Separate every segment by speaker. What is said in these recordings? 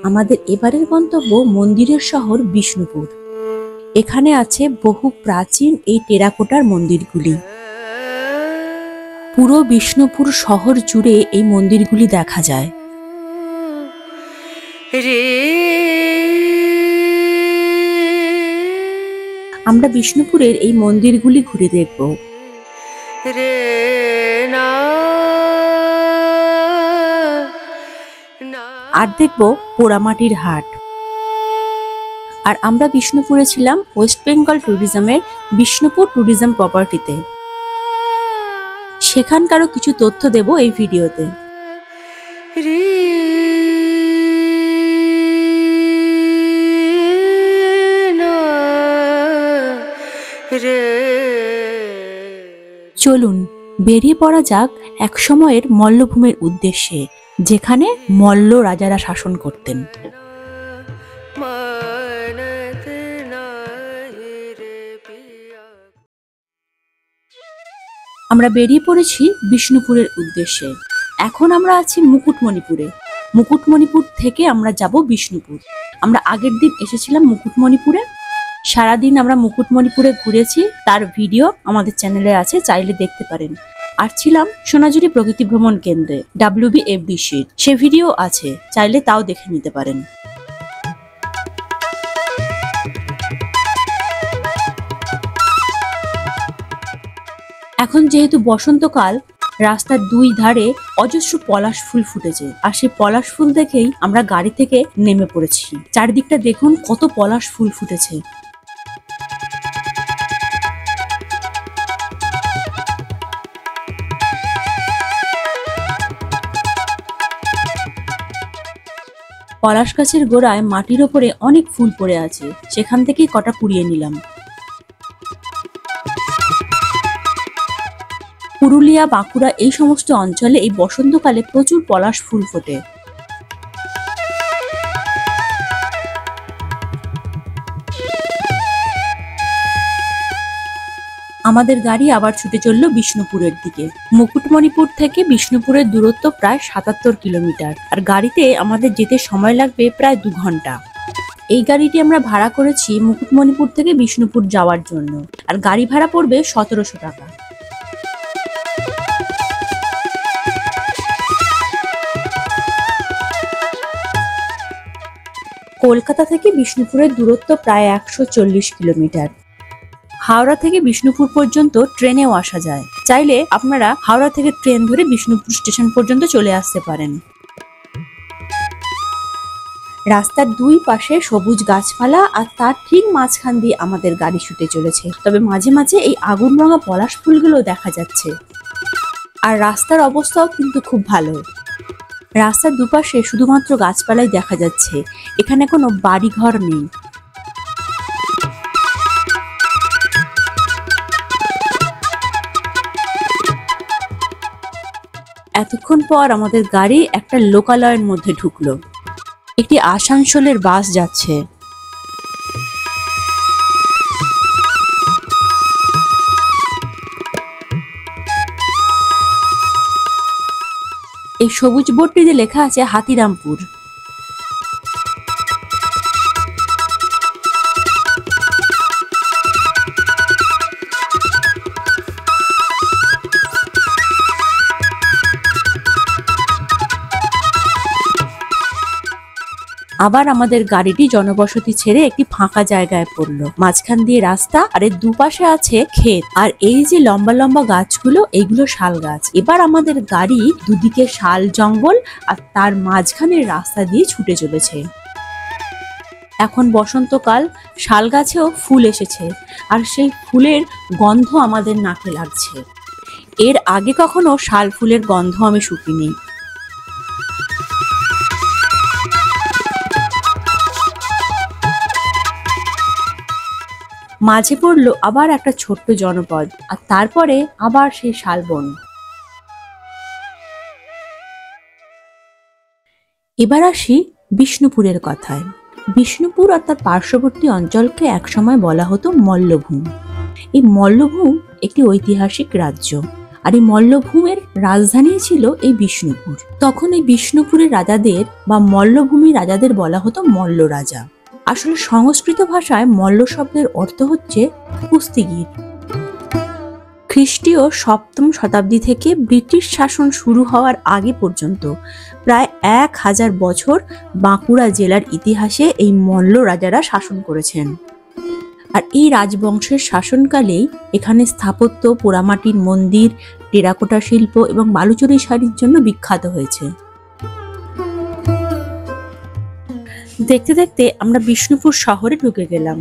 Speaker 1: আমাদের এবারের গন্তব্য মন্দিরের শহর বিষ্ণুপুর। এখানে আছে বহু প্রাচীন এই টেরাকোটার মন্দিরগুলি। পুরো বিষ্ণুপুর শহর জুড়ে এই মন্দিরগুলি দেখা যায়। আমরা বিষ্ণুপুরের এই মন্দিরগুলি ঘুরে দেখব। আর দেখব পোড়ামাটির হাট। আর আমরা বিষ্ণুপুরে ছিলাম ওয়েস্ট বেঙ্গল ট্যুরিজমের বিষ্ণুপুর ট্যুরিজম প্রপার্টিতে। সেখানকারও কিছু তথ্য দেব এই ভিডিওতে। চলুন বেরিয়ে পড়া যাক এক সময়ের মল্লভূমির উদ্দেশ্যে, যেখানে মল্ল রাজারা শাসন করতেন। আমরা বেরিয়ে পড়েছি বিষ্ণুপুরের উদ্দেশ্যে। এখন আমরা আছি মুকুটমণিপুরে। মুকুটমণিপুর থেকে আমরা যাব বিষ্ণুপুর। আমরা আগের দিন এসেছিলাম মুকুটমণিপুরে। সারাদিন আমরা মুকুটমণিপুরে ঘুরেছি, তার ভিডিও আমাদের চ্যানেলে আছে, চাইলে দেখতে পারেন। আর ছিলাম সোনাঝুরি প্রকৃতি ভ্রমণ কেন্দ্রে WBFDC-র, সে ভিডিও আছে, চাইলে তাও দেখে নিতে পারেন। এখন যেহেতু বসন্তকাল, রাস্তার দুই ধারে অজস্র পলাশ ফুল ফুটেছে। আর সেই পলাশ ফুল দেখেই আমরা গাড়ি থেকে নেমে পড়েছি। চারিদিকটা দেখুন কত পলাশ ফুল ফুটেছে। পলাশ গাছের গোড়ায় মাটির ওপরে অনেক ফুল পড়ে আছে, সেখান থেকেই কটা কুড়িয়ে নিলাম। পুরুলিয়া, বাঁকুড়া এই সমস্ত অঞ্চলে এই বসন্তকালে প্রচুর পলাশ ফুল ফোটে। আমাদের গাড়ি আবার ছুটে চলল বিষ্ণুপুরের দিকে। মুকুটমণিপুর থেকে বিষ্ণুপুরের দূরত্ব প্রায় ৭৭ কিলোমিটার, আর গাড়িতে আমাদের যেতে সময় লাগবে প্রায় 2 ঘন্টা। এই গাড়িটি আমরা ভাড়া করেছি মুকুটমণিপুর থেকে বিষ্ণুপুর যাওয়ার জন্য, আর গাড়ি ভাড়া পড়বে ১৭০০ টাকা। কলকাতা থেকে বিষ্ণুপুরের দূরত্ব প্রায় ১৪০ কিলোমিটার। হাওড়া থেকে বিষ্ণুপুর পর্যন্ত ট্রেনেও আসা যায়। চাইলে আপনারা হাওড়া থেকে ট্রেন ধরে বিষ্ণুপুর স্টেশন পর্যন্ত চলে আসতে পারেন। রাস্তার দুই পাশে সবুজ গাছপালা, আর তার ঠিক মাঝখান দিয়ে আমাদের গাড়ি ছুটে চলেছে। তবে মাঝে মাঝে এই আগুন রঙা পলাশ ফুলগুলো দেখা যাচ্ছে। আর রাস্তার অবস্থাও কিন্তু খুব ভালো। রাস্তার দুপাশে শুধুমাত্র গাছপালাই দেখা যাচ্ছে, এখানে কোনো বাড়িঘর নেই। এতক্ষণ পর আমাদের গাড়ি একটা লোকালয়ের মধ্যে ঢুকলো। একটি আসানসোলের বাস যাচ্ছে। এই সবুজ বোর্ডটিতে লেখা আছে হাতিরামপুর। আবার আমাদের গাড়িটি জনবসতি ছেড়ে একটি ফাঁকা জায়গায় পড়লো। মাঝখান দিয়ে রাস্তা, আর এর দুপাশে আছে ক্ষেত। আর এই যে লম্বা লম্বা গাছগুলো, এইগুলো শাল গাছ। এবার আমাদের গাড়ি দুদিকে শাল জঙ্গল আর তার মাঝখানে রাস্তা দিয়ে ছুটে চলেছে। এখন বসন্তকাল, শাল গাছেও ফুল এসেছে, আর সেই ফুলের গন্ধ আমাদের নাকে লাগছে। এর আগে কখনো শাল ফুলের গন্ধ আমি শুকিনি। মাঝে পড়লো আবার একটা ছোট্ট জনপদ, আর তারপরে আবার সেই শালবন। এবার আসি বিষ্ণুপুরের কথায়। বিষ্ণুপুর আর তার পার্শ্ববর্তী অঞ্চলকে একসময় বলা হতো মল্লভূম। এই মল্লভূম একটি ঐতিহাসিক রাজ্য। আর এই মল্লভূমের রাজধানী ছিল এই বিষ্ণুপুর। তখন এই বিষ্ণুপুরের রাজাদের বা মল্লভূমির রাজাদের বলা হতো মল্ল রাজা। আসলে সংস্কৃত ভাষায় মল্ল শব্দের অর্থ হচ্ছে কুস্তিগির। খ্রিস্টীয় 7ম শতাব্দী থেকে ব্রিটিশ শাসন শুরু হওয়ার আগে পর্যন্ত প্রায় 1000 বছর বাঁকুড়া জেলার ইতিহাসে এই মল্ল রাজারা শাসন করেছেন। আর এই রাজবংশের শাসনকালেই এখানে স্থাপত্য, পোড়ামাটির মন্দির, টেরাকোটা শিল্প এবং বালুচরী শাড়ির জন্য বিখ্যাত হয়েছে। দেখতে দেখতে আমরা বিষ্ণুপুর শহরে ঢুকে গেলাম।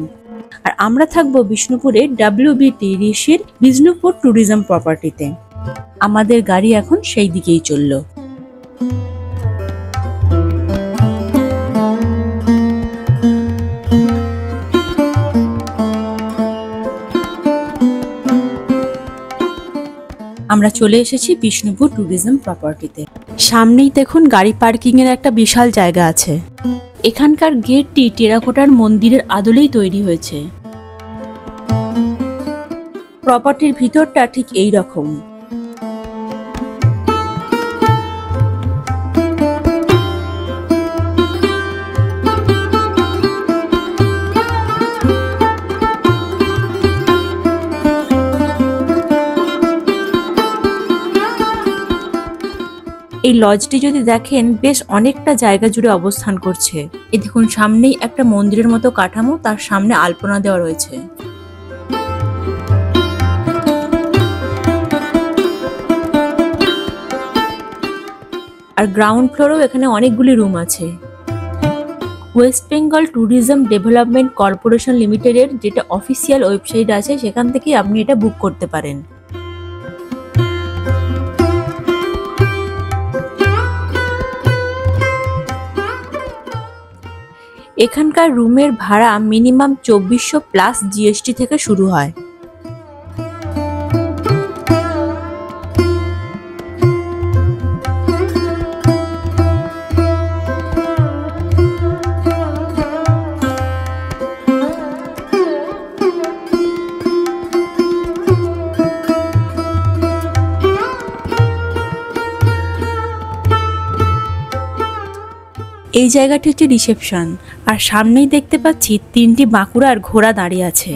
Speaker 1: আর আমরা থাকবো বিষ্ণুপুরে WBT ঋষির বিষ্ণুপুর ট্যুরিজম প্রপার্টিতে। আমাদের গাড়ি এখন সেই দিকেই চলল। আমরা চলে এসেছি বিষ্ণুপুর ট্যুরিজম প্রপার্টিতে। সামনেই দেখুন গাড়ি পার্কিং এর একটা বিশাল জায়গা আছে। এখানকার গেটটি টেরাকোটার মন্দিরের আদলেই তৈরি হয়েছে। প্রপার্টির ভিতরটা ঠিক এই রকম। এই লজটি যদি দেখেন বেশ অনেকটা জায়গা জুড়ে অবস্থান করছে। এই দেখুন সামনেই একটা মন্দিরের মতো কাঠামো, তার সামনে আলপনা দেওয়া রয়েছে। আর গ্রাউন্ড ফ্লোরেও এখানে অনেকগুলি রুম আছে। West Bengal tourism development corporation লিমিটেডের যেটা অফিসিয়াল ওয়েবসাইট আছে সেখান থেকে আপনি এটা বুক করতে পারেন। এখানকার রুমের ভাড়া মিনিমাম 2400 প্লাস GST থেকে শুরু হয়। এই জায়গাটি হচ্ছে রিসেপশন। আর সামনেই দেখতে পাচ্ছি 3টি বাঁকুড়ার ঘোড়া দাঁড়িয়ে আছে।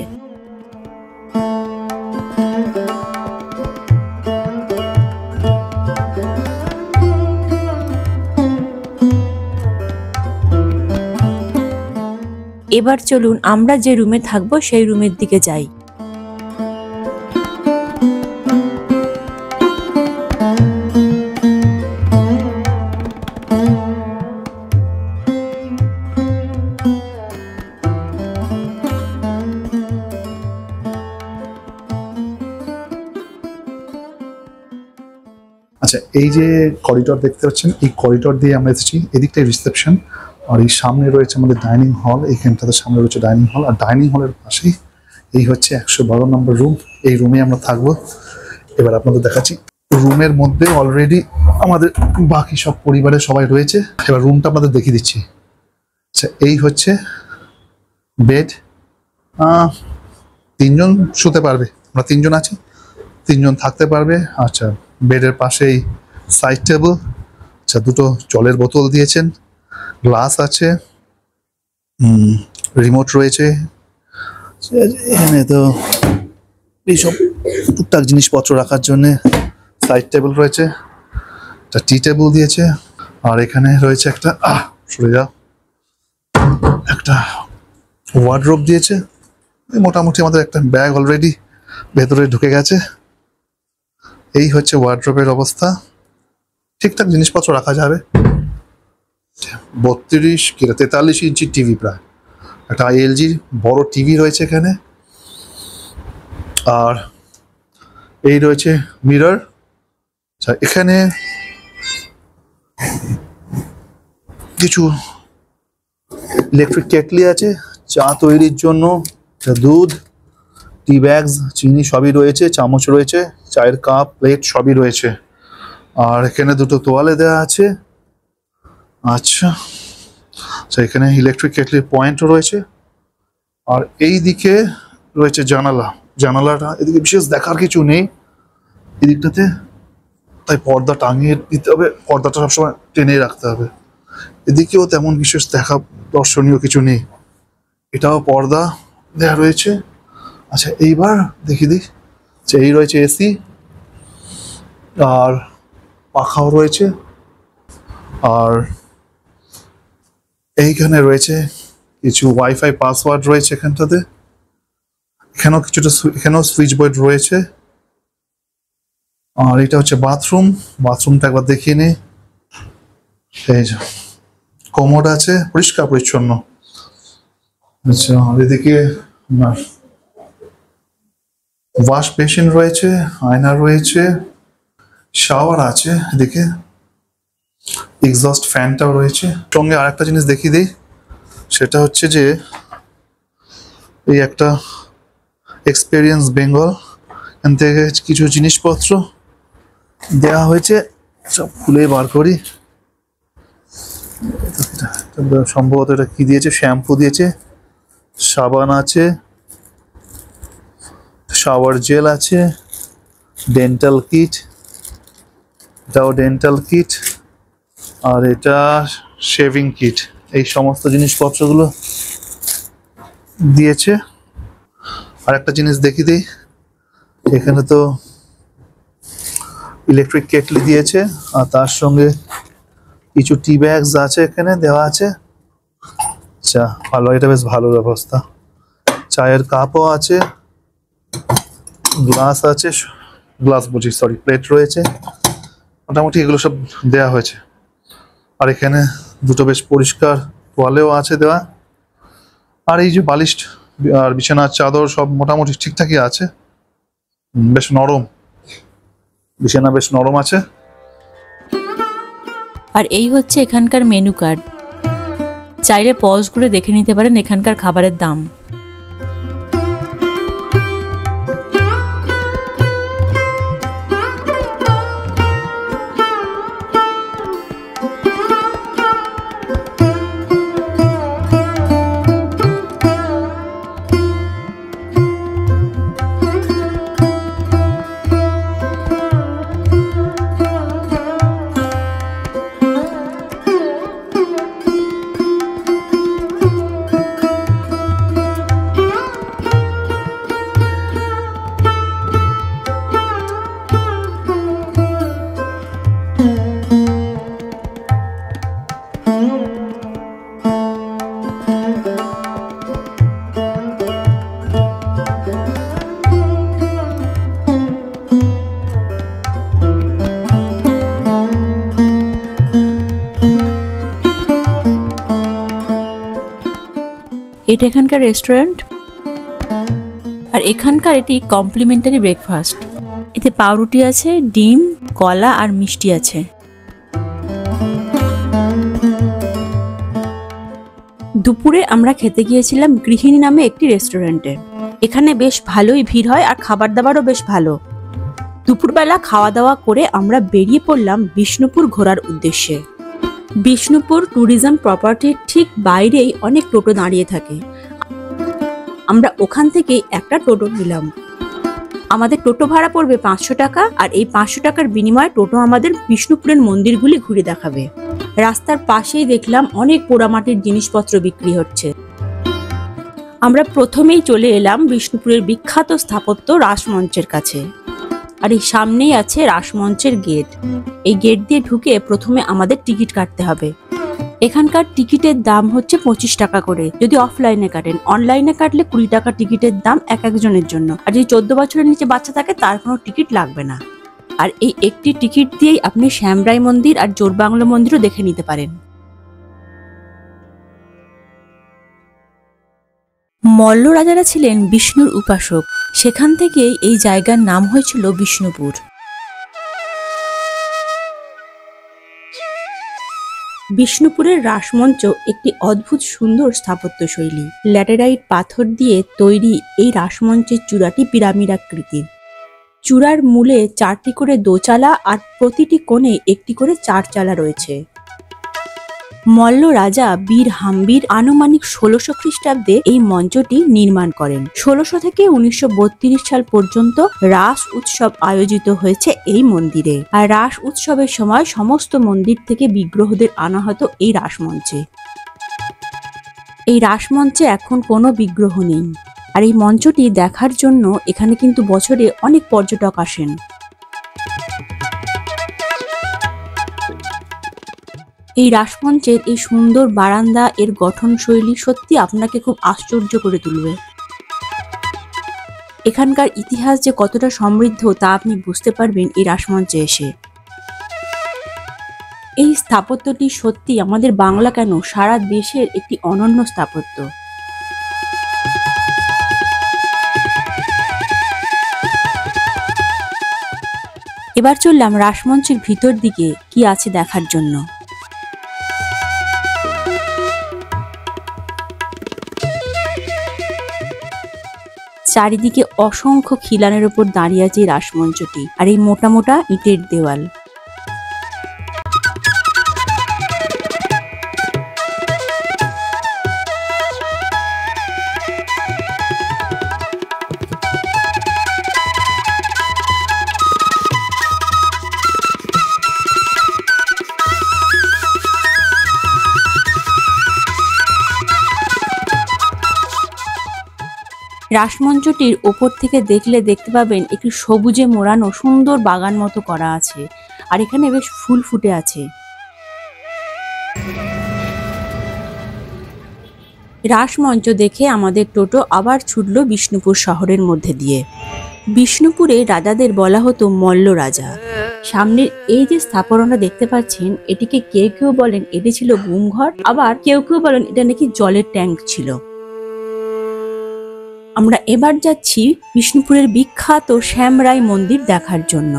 Speaker 1: এবার চলুন আমরা যে রুমে থাকবো সেই রুমের দিকে যাই।
Speaker 2: আচ্ছা, এই যে করিডোর দেখতে পাচ্ছেন, এই করিডোর দিয়ে আমরা এসেছি। এদিকটাই রিসেপশন, আর এই সামনে রয়েছে আমাদের ডাইনিং হল। এইখানটাতে সামনে রয়েছে ডাইনিং হল, আর ডাইনিং হলের পাশেই এই হচ্ছে 112 নম্বর রুম। এই রুমে আমরা থাকবো। এবার আপনাদের দেখাচ্ছি। রুমের মধ্যে অলরেডি আমাদের বাকি সব পরিবারের সবাই রয়েছে। এবার রুমটা আপনাদের দেখিয়ে দিচ্ছি। আচ্ছা, এই হচ্ছে বেড। 3 জন শুতে পারবে, আমরা 3 জন আছি, 3 জন থাকতে পারবে। আচ্ছা, বেডের পাশেই সাইড টেবিল। আচ্ছা, 2টো জলের বোতল দিয়েছেন, গ্লাস আছে, রিমোট রয়েছে। এখানে তো এইসব টুকটাক জিনিসপত্র রাখার জন্য সাইড টেবিল রয়েছে, একটা টি টেবিল দিয়েছে। আর এখানে রয়েছে একটা সরে যাও, একটা ওয়ার্ডরোব দিয়েছে। মোটামুটি আমাদের একটা ব্যাগ অলরেডি ভেতরে ঢুকে গেছে। এই হচ্ছে ওয়ার্ডরোবের অবস্থা। ঠিকঠাক জিনিসপত্র রাখা যাবে। 43 ইঞ্চি টিভি, প্রায় একটা LG বড় টিভি রয়েছে এখানে। আর এই রয়েছে মিরর। আচ্ছা, এখানে কিছু ইলেকট্রিক কেটলি আছে চা তৈরির জন্য, দুধ, টি ব্যাগস, চিনি সবই রয়েছে, চামচ রয়েছে, চায়ের কাপ, প্লেট সবই রয়েছে। আর এখানে 2টো তোয়ালে দেওয়া আছে। আচ্ছা, এখানে ইলেকট্রিক কেটলির পয়েন্টও রয়েছে। আর এই দিকে রয়েছে জানালা। জানালাটা এদিকে বিশেষ দেখার কিছু নেই। এদিকটাতে, তাই পর্দা টাঙিয়ে দিতে হবে, পর্দাটা সবসময় টেনে রাখতে হবে। এদিকেও তেমন বিশেষ দেখা দর্শনীয় কিছু নেই, এটাও পর্দা দেওয়া রয়েছে। আচ্ছা এইবার দেখি দিই, আচ্ছা এই রয়েছে এসি আর পাখাও রয়েছে, আর এইখানে রয়েছে কিছু ওয়াইফাই পাসওয়ার্ড রয়েছে এখানটাতে, এখানেও কিছুটা, এখানেও সুইচ বোর্ড রয়েছে। আর এটা হচ্ছে বাথরুম, বাথরুমটা একবার দেখিয়ে নিই। এই যে কোমোড আছে, পরিষ্কার পরিচ্ছন্ন। আচ্ছা আর এদিকে আপনার ওয়াশ বেসিন রয়েছে, আয়না রয়েছে, শাওয়ার আছে এদিকে, এক্সস্ট ফ্যানটাও রয়েছে। সঙ্গে আর একটা জিনিস দেখিয়ে দিই, সেটা হচ্ছে যে এই একটা এক্সপেরিয়েন্স বেঙ্গল, এখান থেকে কিছু জিনিসপত্র দেওয়া হয়েছে, সব খুলে বার করি। সম্ভবত এটা কি দিয়েছে, শ্যাম্পু দিয়েছে, সাবান আছে, শাওয়ার জেল আছে, ডেন্টাল কিট, এটাও ডেন্টাল কিট, আর এটা শেভিং কিট। এই সমস্ত জিনিসপত্রগুলো দিয়েছে। আর একটা জিনিস দেখিয়ে দিই, এখানে তো ইলেকট্রিক কেটলি দিয়েছে, আর তার সঙ্গে কিছু টি ব্যাগস আছে এখানে দেওয়া আছে। আচ্ছা ভালো, এটা বেশ ভালো ব্যবস্থা। চায়ের কাপও আছে, গ্লাস আছে, গ্লাস বুঝি সরি প্লেট রয়েছে, মোটামুটি এগুলো সব দেওয়া হয়েছে। আর এখানে দুটো বেশ পরিষ্কার তোয়ালেও আছে দেওয়া। আর এই যে বালিশ আর বিছানার চাদর সব মোটামুটি ঠিকঠাকই আছে, বেশ নরম, বিছানা বেশ নরম আছে।
Speaker 1: আর এই হচ্ছে এখানকার মেনু কার্ড, চাইলে পজ করে দেখে নিতে পারেন এখানকার খাবারের দাম। এটা এখানকার রেস্টুরেন্ট, আর এখানকার এটি কমপ্লিমেন্টারি ব্রেকফাস্ট। এতে পাউরুটি আছে, ডিম, কলা আর মিষ্টি আছে। দুপুরে আমরা খেতে গিয়েছিলাম গৃহিণী নামে একটি রেস্টুরেন্টে। এখানে বেশ ভালোই ভিড় হয় আর খাবার দাবারও বেশ ভালো। দুপুরবেলা খাওয়া দাওয়া করে আমরা বেরিয়ে পড়লাম বিষ্ণুপুর ঘোরার উদ্দেশ্যে। বিষ্ণুপুর ট্যুরিজম প্রপার্টির ঠিক বাইরেই অনেক টোটো দাঁড়িয়ে থাকে। আমরা ওখান থেকে একটা টোটো নিলাম। আমাদের টোটো ভাড়া পড়বে 500 টাকা, আর এই 500 টাকার বিনিময়ে টোটো আমাদের বিষ্ণুপুরের মন্দিরগুলি ঘুরে দেখাবে। রাস্তার পাশেই দেখলাম অনেক পোড়ামাটির জিনিসপত্র বিক্রি হচ্ছে। আমরা প্রথমেই চলে এলাম বিষ্ণুপুরের বিখ্যাত স্থাপত্য রাসমঞ্চের কাছে। আর এই সামনেই আছে রাসমঞ্চের গেট। এই গেট দিয়ে ঢুকে প্রথমে আমাদের টিকিট কাটতে হবে। এখানকার টিকিটের দাম হচ্ছে 25 টাকা করে যদি অফলাইনে কাটেন। অনলাইনে কাটলে 20 টাকা টিকিটের দাম এক একজনের জন্য। আর যদি 14 বছরের নিচে বাচ্চা থাকে তার কোনো টিকিট লাগবে না। আর এই একটি টিকিট দিয়েই আপনি শ্যামরাই মন্দির আর জোরবাংলা মন্দিরও দেখে নিতে পারেন। মল্ল রাজারা ছিলেন বিষ্ণুর উপাসক, সেখান থেকেই এই জায়গার নাম হয়েছিল বিষ্ণুপুর। বিষ্ণুপুরের রাসমঞ্চ একটি অদ্ভুত সুন্দর স্থাপত্য শৈলী। ল্যাটেরাইট পাথর দিয়ে তৈরি এই রাসমঞ্চের চূড়াটি পিরামিড আকৃতির। চূড়ার মূলে 4টি করে দোচালা আর প্রতিটি কোণে একটি করে 4 চালা রয়েছে। মল্ল রাজা বীর হাম্বির আনুমানিক ১৬০০ খ্রিস্টাব্দে এই মঞ্চটি নির্মাণ করেন। ১৬০০ থেকে ১৯৩২ সাল পর্যন্ত রাস উৎসব আয়োজিত হয়েছে এই মন্দিরে। আর রাস উৎসবের সময় সমস্ত মন্দির থেকে বিগ্রহদের আনা হতো এই রাসমঞ্চে। এই রাসমঞ্চে এখন কোনো বিগ্রহ নেই। আর এই মঞ্চটি দেখার জন্য এখানে কিন্তু বছরে অনেক পর্যটক আসেন। এই রাসমঞ্চের এই সুন্দর বারান্দা, এর গঠনশৈলী সত্যি আপনাকে খুব আশ্চর্য করে তুলবে। এখানকার ইতিহাস যে কতটা সমৃদ্ধ তা আপনি বুঝতে পারবেন এই রাসমঞ্চে এসে। এই স্থাপত্যটি সত্যি আমাদের বাংলা কেন সারা দেশের একটি অনন্য স্থাপত্য। এবার চললাম রাসমঞ্চের ভিতর দিকে কি আছে দেখার জন্য। চারিদিকে অসংখ্য খিলানের উপর দাঁড়িয়ে আছে রাসমঞ্চটি, আর এই মোটা মোটা ইটের দেওয়াল। রাসমঞ্চটির ওপর থেকে দেখলে দেখতে পাবেন একটি সবুজে মোড়ানো সুন্দর বাগান মতো করা আছে, আর এখানে বেশ ফুল ফুটে আছে। রাসমঞ্চ দেখে আমাদের টোটো আবার ছুটল বিষ্ণুপুর শহরের মধ্যে দিয়ে। বিষ্ণুপুরে রাজাদের বলা হতো মল্ল রাজা। সামনের এই যে স্থাপনাটা দেখতে পাচ্ছেন, এটিকে কেউ কেউ বলেন এটি ছিল গুমঘর, আবার কেউ কেউ বলেন এটা নাকি জলের ট্যাঙ্ক ছিল। আমরা এবার যাচ্ছি বিষ্ণুপুরের বিখ্যাত শ্যামরাই মন্দির দেখার জন্য।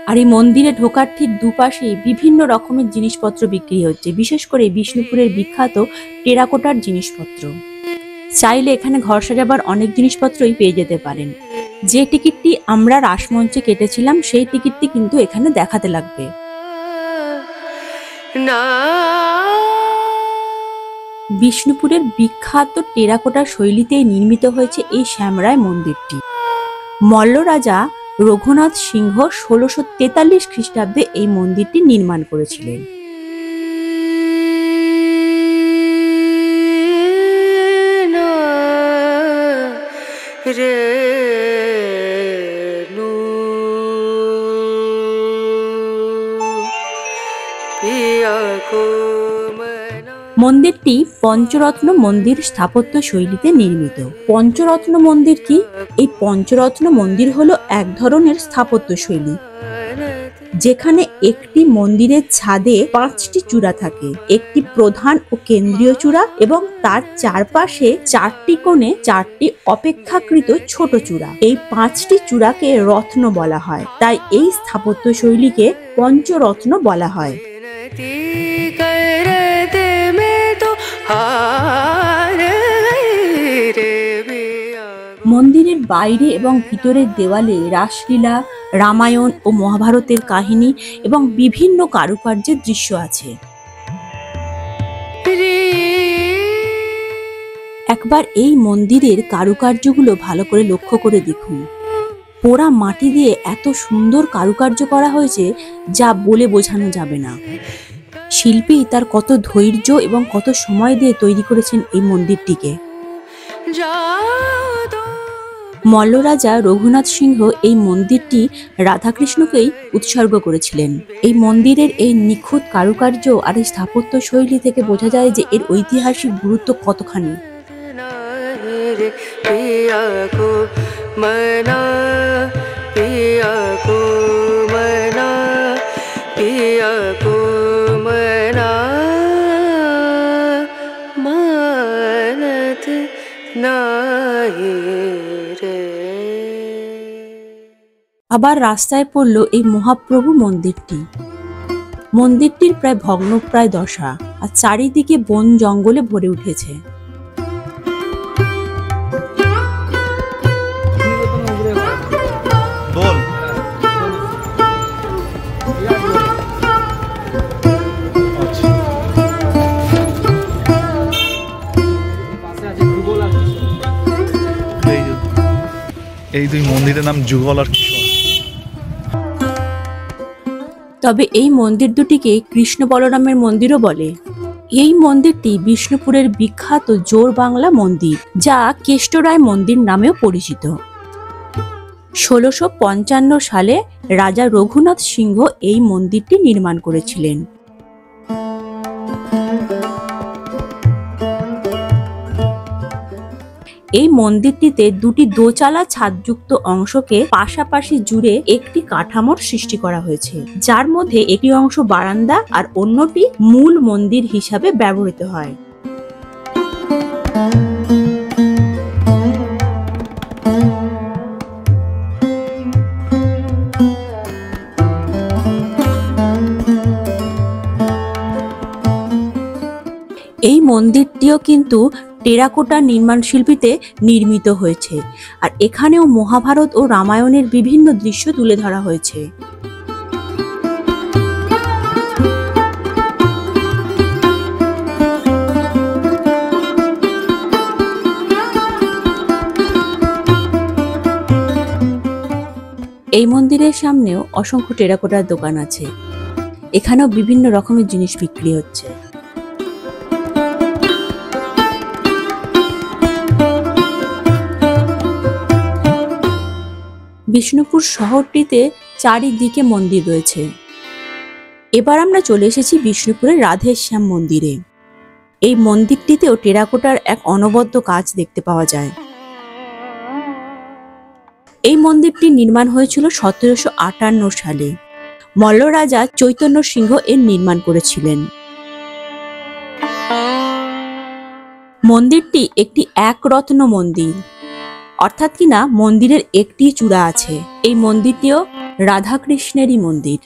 Speaker 1: আর এই মন্দিরে ঢোকার ঠিক দুপাশে বিভিন্ন রকমের জিনিসপত্র বিক্রি হচ্ছে, বিশেষ করে বিষ্ণুপুরের বিখ্যাত টেরাকোটার জিনিসপত্র। চাইলে এখানে ঘর সাজাবার অনেক জিনিসপত্রই পেয়ে যেতে পারেন। যে টিকিটটি আমরা রাসমঞ্চে কেটেছিলাম সেই টিকিটটি কিন্তু এখানে দেখাতে লাগবে। বিষ্ণুপুরের বিখ্যাত টেরাকোটা শৈলীতে নির্মিত হয়েছে এই শ্যামরাই মন্দিরটি। মল্ল রাজা রঘুনাথ সিংহ ১৬৪৩ খ্রিস্টাব্দে এই মন্দিরটি নির্মাণ করেছিলেন। মন্দিরটি পঞ্চরত্ন মন্দির স্থাপত্য শৈলীতে নির্মিত। পঞ্চরত্ন মন্দির কি? এই পঞ্চরত্ন মন্দির হলো এক ধরনের স্থাপত্য শৈলী, যেখানে একটি মন্দিরের ছাদে ৫টি চূড়া থাকে, একটি প্রধান ও কেন্দ্রীয় চূড়া এবং তার চারপাশে ৪টি কোণে ৪টি অপেক্ষাকৃত ছোট চূড়া। এই ৫টি চূড়াকে রত্ন বলা হয়, তাই এই স্থাপত্য শৈলীকে পঞ্চরত্ন বলা হয়। মন্দিরের বাইরে এবং ভিতরের দেওয়ালে রাসলীলা, রামায়ণ ও মহাভারতের কাহিনী এবং বিভিন্ন কারুকার্যের দৃশ্য আছে। একবার এই মন্দিরের কারুকার্যগুলো ভালো করে লক্ষ্য করে দেখুন। পোড়া মাটি দিয়ে এত সুন্দর কারুকার্য করা হয়েছে যা বলে বোঝানো যাবে না। শিল্পী তার কত ধৈর্য এবং কত সময় দিয়ে তৈরি করেছেন এই মন্দিরটিকে। মল্ল রাজা রঘুনাথ সিংহ এই মন্দিরটি রাধাকৃষ্ণকেই উৎসর্গ করেছিলেন। এই মন্দিরের এই নিখুঁত কারুকার্য আর এই স্থাপত্য শৈলী থেকে বোঝা যায় যে এর ঐতিহাসিক গুরুত্ব কতখানি। আবার রাস্তায় পড়ল এই মহাপ্রভু মন্দিরটি। মন্দিরটির প্রায় ভগ্নপ্রায় দশা, আর চারিদিকে বন জঙ্গলে ভরে উঠেছে।
Speaker 2: কিন্তু এই মন্দিরের নাম যুগল আর কিশোর।
Speaker 1: তবে এই মন্দির দুটিকে কৃষ্ণ বলরামের মন্দিরও বলে। এই মন্দিরটি বিষ্ণুপুরের বিখ্যাত জোর বাংলা মন্দির, যা কেষ্টরায় মন্দির নামেও পরিচিত। 1655 সালে রাজা রঘুনাথ সিংহ এই মন্দিরটি নির্মাণ করেছিলেন। এই মন্দিরটিতে দুটি দোচালা ছাদযুক্ত অংশকে পাশাপাশি জুড়ে একটি কাঠামোর সৃষ্টি করা হয়েছে, যার মধ্যে একটি অংশ বারান্দা আর অন্যটি মূল মন্দির হিসাবে ব্যবহৃত হয়। এই মন্দিরটিও কিন্তু টেরাকোটা নির্মাণ শিল্পীতে নির্মিত হয়েছে, আর এখানেও মহাভারত ও রামায়ণের বিভিন্ন দৃশ্য তুলে ধরা হয়েছে। এই মন্দিরের সামনেও অসংখ্য টেরাকোটার দোকান আছে, এখানেও বিভিন্ন রকমের জিনিস বিক্রি হচ্ছে। বিষ্ণুপুর শহরটিতে চারিদিকে মন্দির রয়েছে। এবার আমরা চলে এসেছি বিষ্ণুপুরের রাধেশ্যাম মন্দিরে। এই মন্দিরটিতেও টেরাকোটার এক অনবদ্য কাজ দেখতে পাওয়া যায়। এই মন্দিরটি নির্মাণ হয়েছিল 1758 সালে। মল্ল রাজা চৈতন্য সিংহ এর নির্মাণ করেছিলেন। মন্দিরটি একটি একরত্ন মন্দির, অর্থাৎ কিনা মন্দিরের একটি চূড়া আছে। এই মন্দিরটিও রাধাকৃষ্ণেরই মন্দির।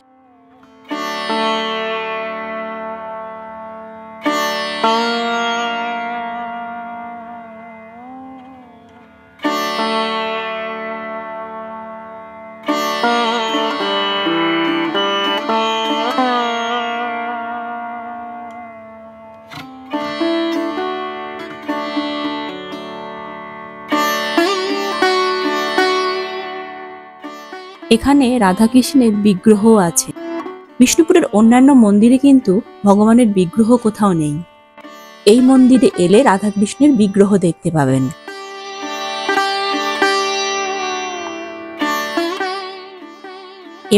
Speaker 1: এখানে রাধাকৃষ্ণের বিগ্রহ আছে। বিষ্ণুপুরের অন্যান্য মন্দিরে কিন্তু ভগবানের বিগ্রহ কোথাও নেই। এই মন্দিরে এলে রাধাকৃষ্ণের বিগ্রহ দেখতে পাবেন।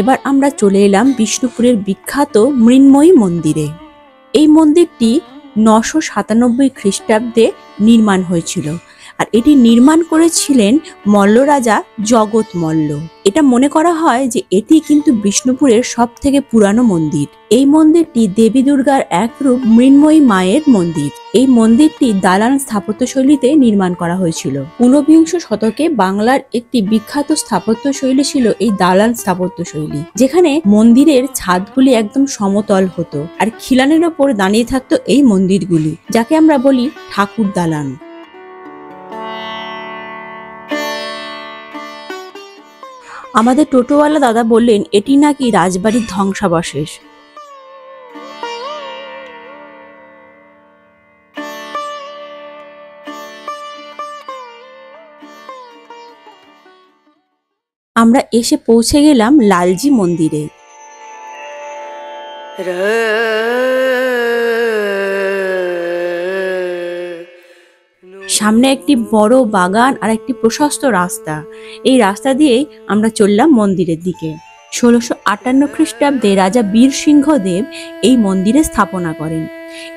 Speaker 1: এবার আমরা চলে এলাম বিষ্ণুপুরের বিখ্যাত মৃন্ময়ী মন্দিরে। এই মন্দিরটি 997 খ্রিস্টাব্দে নির্মাণ হয়েছিল, আর এটি নির্মাণ করেছিলেন মল্ল রাজা জগৎ মল্ল। এটা মনে করা হয় যে এটি কিন্তু বিষ্ণুপুরের সব থেকে পুরানো মন্দির। এই মন্দিরটি দেবী দুর্গার এক রূপ মৃন্ময়ী মায়ের মন্দির। এই মন্দিরটি দালান স্থাপত্যশৈলীতে নির্মাণ করা হয়েছিল। 19বিংশ শতকে বাংলার একটি বিখ্যাত স্থাপত্যশৈলী ছিল এই দালান স্থাপত্যশৈলী, যেখানে মন্দিরের ছাদগুলি একদম সমতল হতো আর খিলানের ওপর দাঁড়িয়ে থাকতো এই মন্দিরগুলি, যাকে আমরা বলি ঠাকুর দালান। আমাদের টোটোওয়ালা দাদা বললেন এটি নাকি রাজবাড়ির ধ্বংসাবশেষ। আমরা এসে পৌঁছে গেলাম লালজি মন্দিরে। সামনে একটি বড় বাগান আর একটি প্রশস্ত রাস্তা। এই রাস্তা দিয়েই আমরা চললাম মন্দিরের দিকে। 1658 খ্রিস্টাব্দে রাজা বীর সিংহদেব এই মন্দিরে স্থাপনা করেন।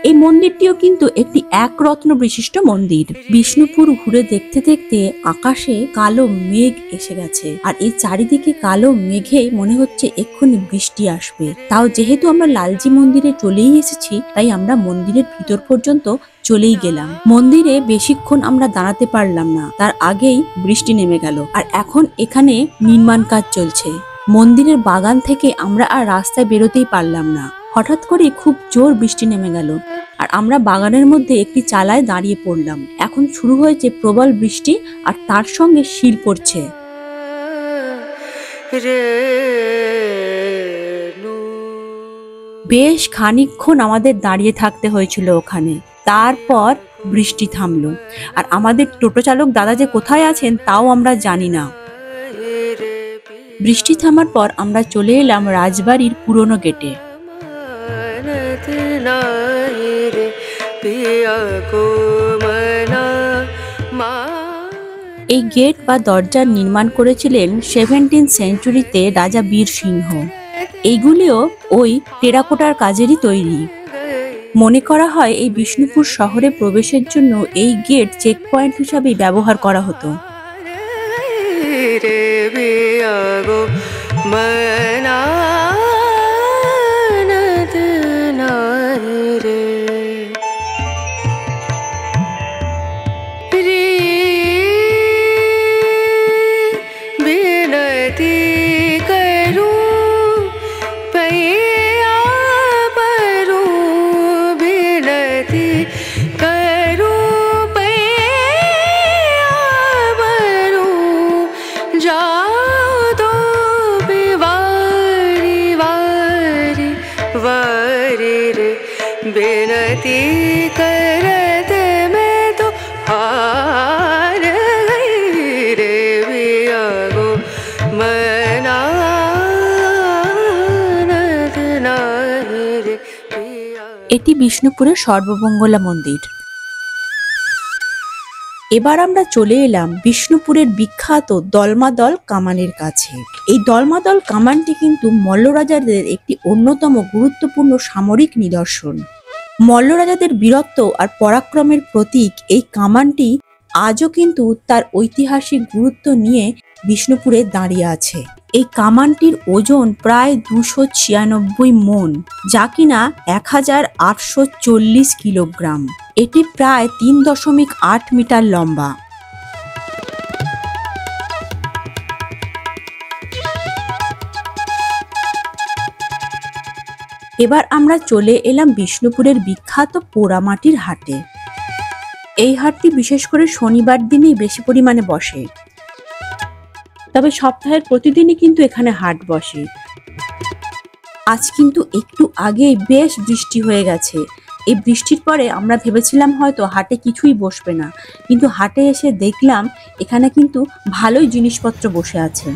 Speaker 1: এই মন্দিরটিও কিন্তু একটি একরত্ন বিশিষ্ট মন্দির। বিষ্ণুপুর ঘুরে দেখতে দেখতে আকাশে কালো মেঘ এসে গেছে, আর এই চারিদিকে কালো মেঘে মনে হচ্ছে এক্ষুনি বৃষ্টি আসবে। তাও যেহেতু আমরা লালজি মন্দিরে চলেই এসেছি, তাই আমরা মন্দিরের ভিতর পর্যন্ত চলেই গেলাম। মন্দিরে বেশিক্ষণ আমরা দাঁড়াতে পারলাম না, তার আগেই বৃষ্টি নেমে গেল। আর এখন এখানে নির্মাণ কাজ চলছে। মন্দিরের বাগান থেকে আমরা আর রাস্তায় বেরোতেই পারলাম না। হঠাৎ করে খুব জোর বৃষ্টি নেমে গেল, আর আমরা বাগানের মধ্যে একটি চালায় দাঁড়িয়ে পড়লাম। এখন শুরু হয়েছে প্রবল বৃষ্টি, আর তার সঙ্গে শিল পড়ছে। বেশ খানিকক্ষণ আমাদের দাঁড়িয়ে থাকতে হয়েছিল ওখানে। তারপর বৃষ্টি থামলো, আর আমাদের টোটো চালক দাদা যে কোথায় আছেন তাও আমরা জানি না। বৃষ্টি থামার পর আমরা চলে এলাম রাজবাড়ির পুরনো গেটে। এই গেট বা দরজার নির্মাণ করেছিলেন 17th সেঞ্চুরিতে রাজা বীর সিংহ। এইগুলিও ওই টেরাকোটার কাজেরই তৈরি। মনে করা হয় এই বিষ্ণুপুর শহরে প্রবেশের জন্য এই গেট চেক পয়েন্ট হিসাবেই ব্যবহার করা হতো।
Speaker 3: बेनती करत मैं तो हार गई रे बिया गो मनानत नाही रे बिया।
Speaker 1: এটি বিষ্ণুপুরের সর্বমঙ্গলা মন্দির। এবার আমরা চলে এলাম বিষ্ণুপুরের বিখ্যাত দলমাদল কামানের কাছে। এই দলমাদল কামানটি কিন্তু মল্লরাজাদের একটি অন্যতম গুরুত্বপূর্ণ সামরিক নিদর্শন। মল্লরাজাদের বীরত্ব আর পরাক্রমের প্রতীক এই কামানটি আজও কিন্তু তার ঐতিহাসিক গুরুত্ব নিয়ে বিষ্ণুপুরে দাঁড়িয়ে আছে। এই কামানটির ওজন প্রায় 296 মণ, যা কিনা 1840 কিলোগ্রাম। এটি প্রায় 3.8 মিটার লম্বা। এবার আমরা চলে এলাম বিষ্ণুপুরের বিখ্যাত পোড়ামাটির হাটে। এই হাটটি বিশেষ করে শনিবার দিনেই বেশি পরিমাণে বসে, তবে সপ্তাহের প্রতিদিনই কিন্তু এখানে হাট বসে। আজ কিন্তু একটু আগেই বেশ বৃষ্টি হয়ে গেছে। এই বৃষ্টির পরে আমরা ভেবেছিলাম হয়তো হাটে কিছুই বসবে না, কিন্তু হাটে এসে দেখলাম এখানে কিন্তু ভালোই জিনিসপত্র বসে আছে।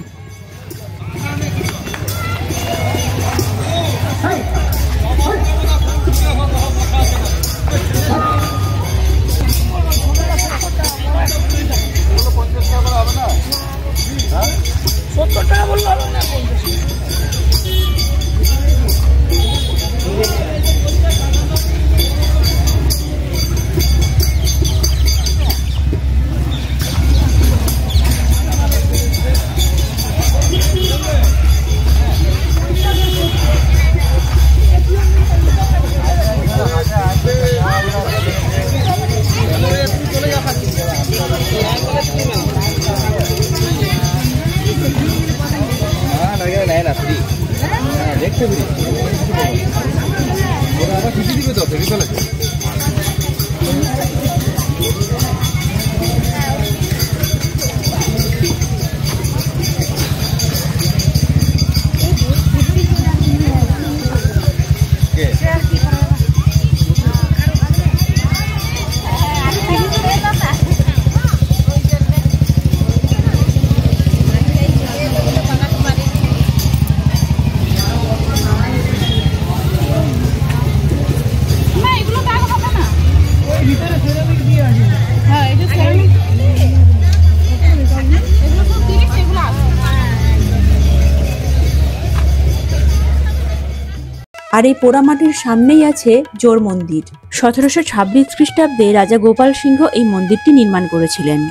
Speaker 1: আর এই পোড়ামাটির সামনেই আছে জোর মন্দির। 1726 খ্রিস্টাব্দে রাজা গোপাল সিংহ এই মন্দিরটি নির্মাণ করেছিলেন।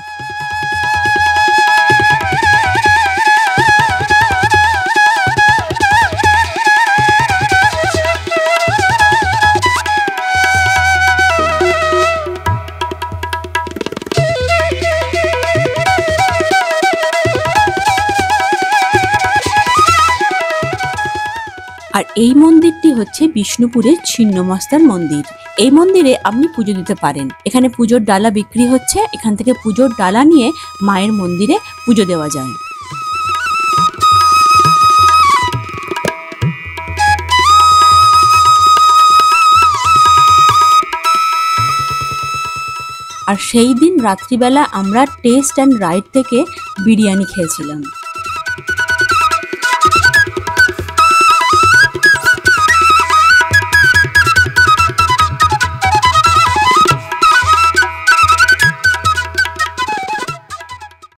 Speaker 1: আর এই মন্দিরটি হচ্ছে বিষ্ণুপুরের ছিন্নমস্তার মন্দির। এই মন্দিরে আপনি পুজো দিতে পারেন। এখানে পুজোর ডালা বিক্রি হচ্ছে, এখান থেকে পুজোর ডালা নিয়ে মায়ের মন্দিরে পুজো দেওয়া যায়। আর সেই দিন রাত্রিবেলা আমরা টেস্ট অ্যান্ড রাইড থেকে বিরিয়ানি খেয়েছিলাম।